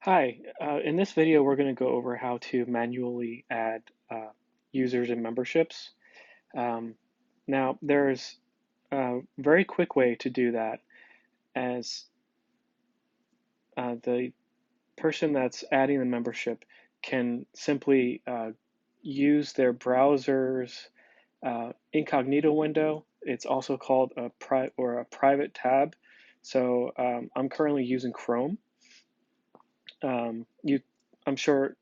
Hi, in this video we're going to go over how to manually add users and memberships. Um, Now there's a very quick way to do that as the person that's adding the membership can simply use their browser's incognito window. It's also called a private tab. So I'm currently using Chrome. Um, you, I'm sure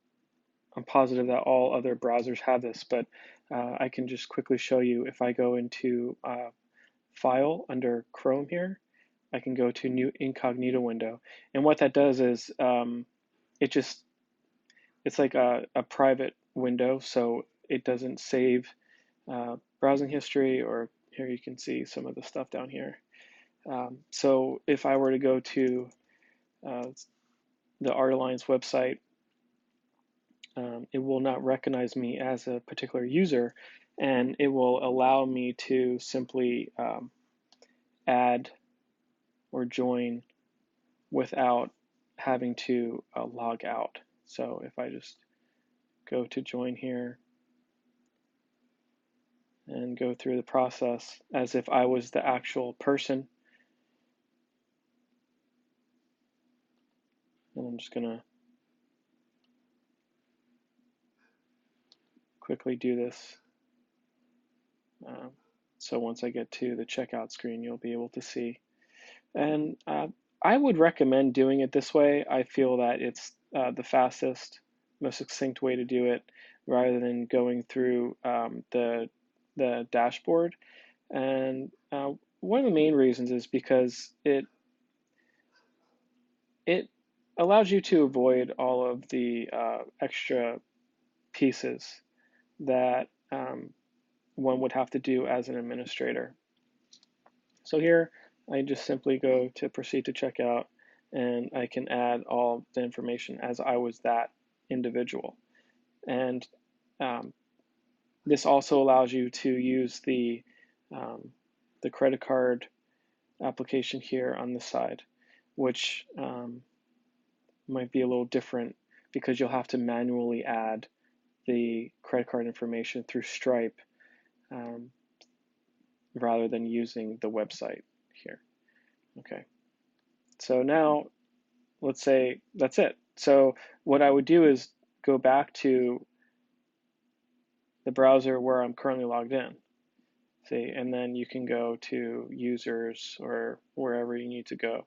I'm positive that all other browsers have this, but I can just quickly show you. If I go into File under Chrome here, I can go to New Incognito window. And what that does is it just, it's like a private window, so it doesn't save browsing history, or here you can see some of the stuff down here. So if I were to go to uh, the Art Alliance website, it will not recognize me as a particular user, and it will allow me to simply add or join without having to log out. So if I just go to join here and go through the process as if I was the actual person, and I'm just going to quickly do this. Um, so once I get to the checkout screen, you'll be able to see. And I would recommend doing it this way. I feel that it's the fastest, most succinct way to do it, rather than going through the dashboard. And one of the main reasons is because it allows you to avoid all of the extra pieces that one would have to do as an administrator. So here, I just simply go to proceed to checkout, and I can add all the information as I was that individual. And um, this also allows you to use the credit card application here on the side, which might be a little different because you'll have to manually add the credit card information through Stripe um, rather than using the website here. Okay, so now let's say that's it. So what I would do is go back to the browser where I'm currently logged in. See, and then you can go to users or wherever you need to go.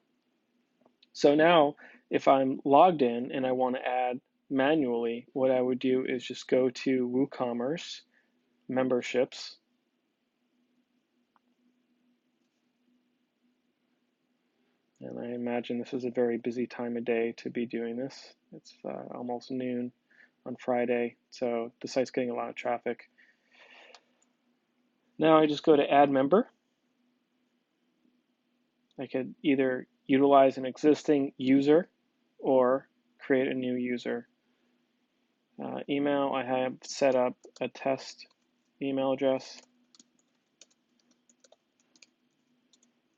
So now if I'm logged in and I want to add manually, what I would do is just go to WooCommerce memberships. And I imagine this is a very busy time of day to be doing this. It's almost noon on Friday, so the site's getting a lot of traffic. Now I just go to add member. I could either utilize an existing user or create a new user. Email, I have set up a test email address.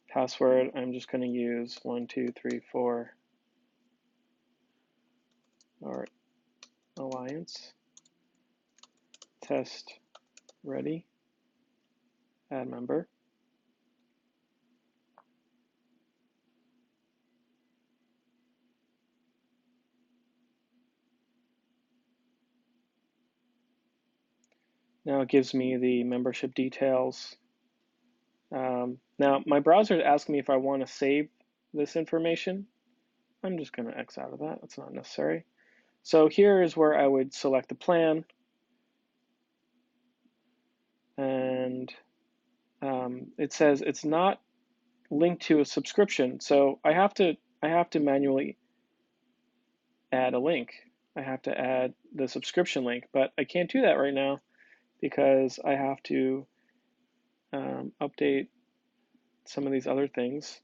Password, I'm just going to use 1234 Art Alliance. Test ready. Add member. Now it gives me the membership details. Now my browser is asking me if I want to save this information. I'm just going to X out of that. That's not necessary. So here is where I would select the plan, and it says it's not linked to a subscription. So I have to manually add a link. I have to add the subscription link, but I can't do that right now because I have to update some of these other things.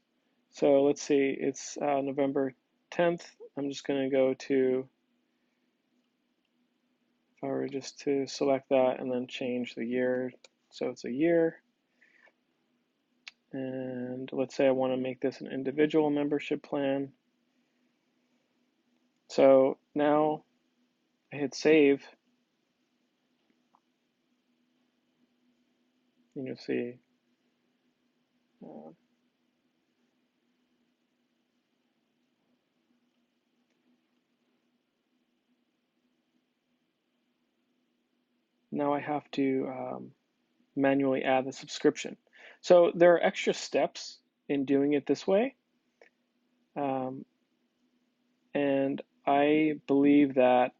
So let's see, it's November 10th. I'm just going to go to, if I were just to select that and then change the year, so it's a year. And let's say I want to make this an individual membership plan. So now I hit save, and you'll see uh, now I have to manually add the subscription. So there are extra steps in doing it this way, um, and I believe that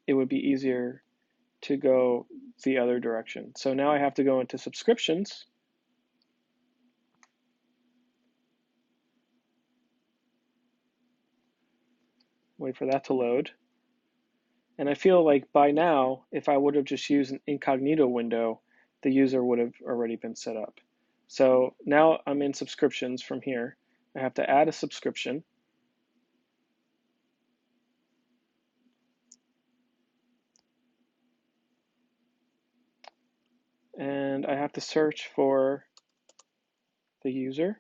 it would be easier to go the other direction. So now I have to go into subscriptions, wait for that to load. And I feel like by now, if I would have just used an incognito window, the user would have already been set up. So now I'm in subscriptions from here. I have to add a subscription. And I have to search for the user.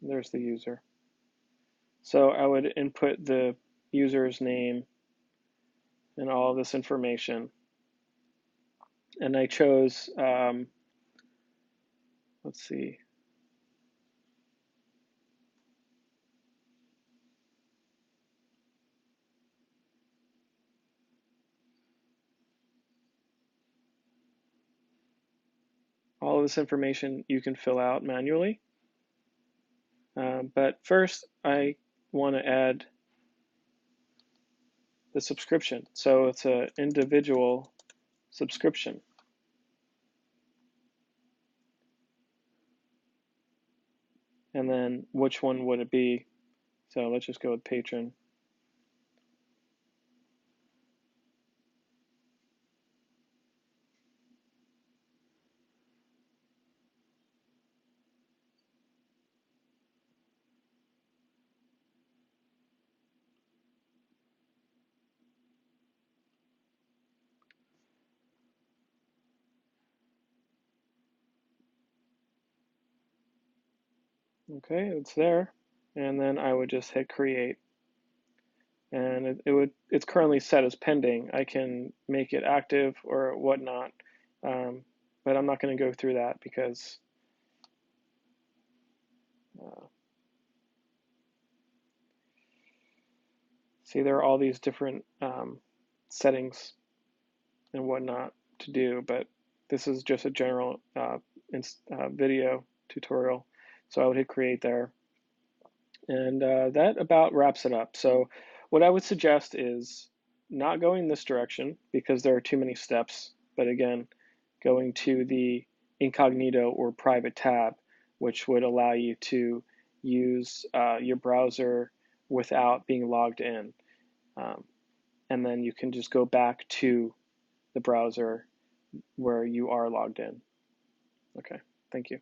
There's the user. So I would input the user's name and all of this information. And I chose, let's see, all of this information you can fill out manually. But first, I want to add the subscription. So it's an individual subscription. And then which one would it be? So let's just go with patron. Okay, it's there. And then I would just hit create. And it's currently set as pending. I can make it active or whatnot, but I'm not going to go through that because uh, see, there are all these different settings and whatnot to do, but this is just a general video tutorial. So I would hit create there. And that about wraps it up. So what I would suggest is not going this direction because there are too many steps, but again, going to the incognito or private tab, which would allow you to use your browser without being logged in. Um, and then you can just go back to the browser where you are logged in. Okay, thank you.